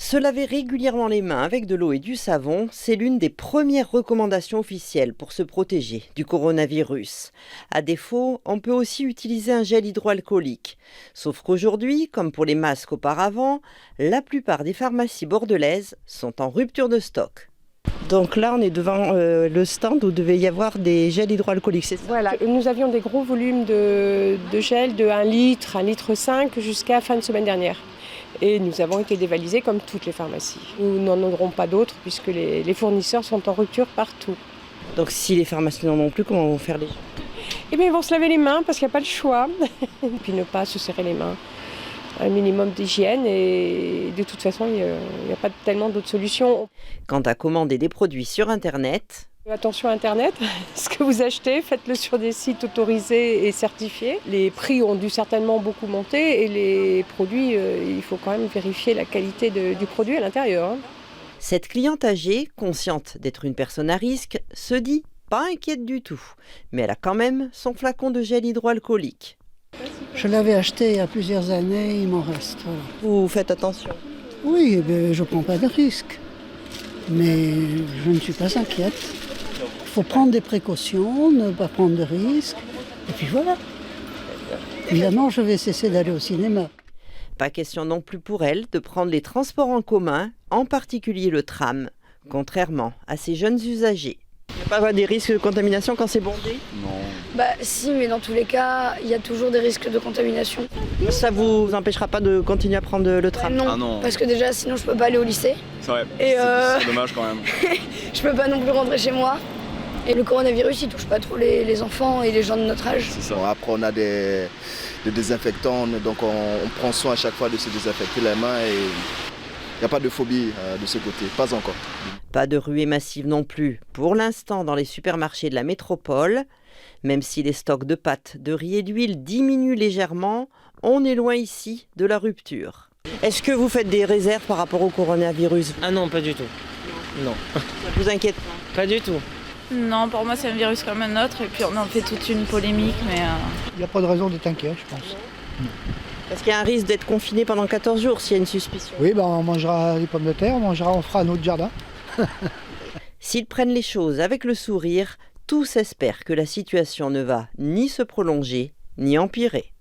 Se laver régulièrement les mains avec de l'eau et du savon, c'est l'une des premières recommandations officielles pour se protéger du coronavirus. À défaut, on peut aussi utiliser un gel hydroalcoolique. Sauf qu'aujourd'hui, comme pour les masques auparavant, la plupart des pharmacies bordelaises sont en rupture de stock. Donc là, on est devant le stand où devait y avoir des gels hydroalcooliques, c'est ça? Voilà, nous avions des gros volumes de gel de 1 litre, 1,5 litre jusqu'à fin de semaine dernière. Et nous avons été dévalisés comme toutes les pharmacies. Nous n'en aurons pas d'autres puisque les fournisseurs sont en rupture partout. Donc si les pharmacies n'en ont plus, comment vont faire les gens? Eh bien, ils vont se laver les mains parce qu'il n'y a pas le choix. Et puis ne pas se serrer les mains. Un minimum d'hygiène et de toute façon, il n'y a pas tellement d'autres solutions. Quant à commander des produits sur Internet... Attention à Internet, ce que vous achetez, faites-le sur des sites autorisés et certifiés. Les prix ont dû certainement beaucoup monter et les produits, il faut quand même vérifier la qualité du produit à l'intérieur. Cette cliente âgée, consciente d'être une personne à risque, se dit pas inquiète du tout. Mais elle a quand même son flacon de gel hydroalcoolique. Je l'avais acheté il y a plusieurs années, il m'en reste. Voilà. Vous faites attention? Oui, je ne prends pas de risques, mais je ne suis pas inquiète. Il faut prendre des précautions, ne pas prendre de risques, et puis voilà. Évidemment, je vais cesser d'aller au cinéma. Pas question non plus pour elle de prendre les transports en commun, en particulier le tram, contrairement à ces jeunes usagers. Il n'y a pas des risques de contamination quand c'est bondé? Non. Bah si, mais dans tous les cas, il y a toujours des risques de contamination. Ça vous empêchera pas de continuer à prendre le tram? Non, Ah non, parce que déjà sinon je peux pas aller au lycée. c'est vrai, Et c'est dommage quand même. Je peux pas non plus rentrer chez moi. Et le coronavirus, il touche pas trop les enfants et les gens de notre âge. C'est ça. Après, on a des désinfectants, donc on prend soin à chaque fois de se désinfecter les mains et il n'y a pas de phobie de ce côté, pas encore. Pas de ruée massive non plus, pour l'instant dans les supermarchés de la métropole. Même si les stocks de pâtes, de riz et d'huile diminuent légèrement, on est loin ici de la rupture. Est-ce que vous faites des réserves par rapport au coronavirus? Ah non, pas du tout. Non. Ça vous inquiète pas? Pas du tout. Non, pour moi c'est un virus comme un autre et puis on en fait toute une polémique, mais... Il n'y a pas de raison d'être inquiet, je pense. Parce qu'il y a un risque d'être confiné pendant 14 jours s'il y a une suspicion. Oui, on mangera des pommes de terre, on fera un autre jardin. S'ils prennent les choses avec le sourire, tous espèrent que la situation ne va ni se prolonger, ni empirer.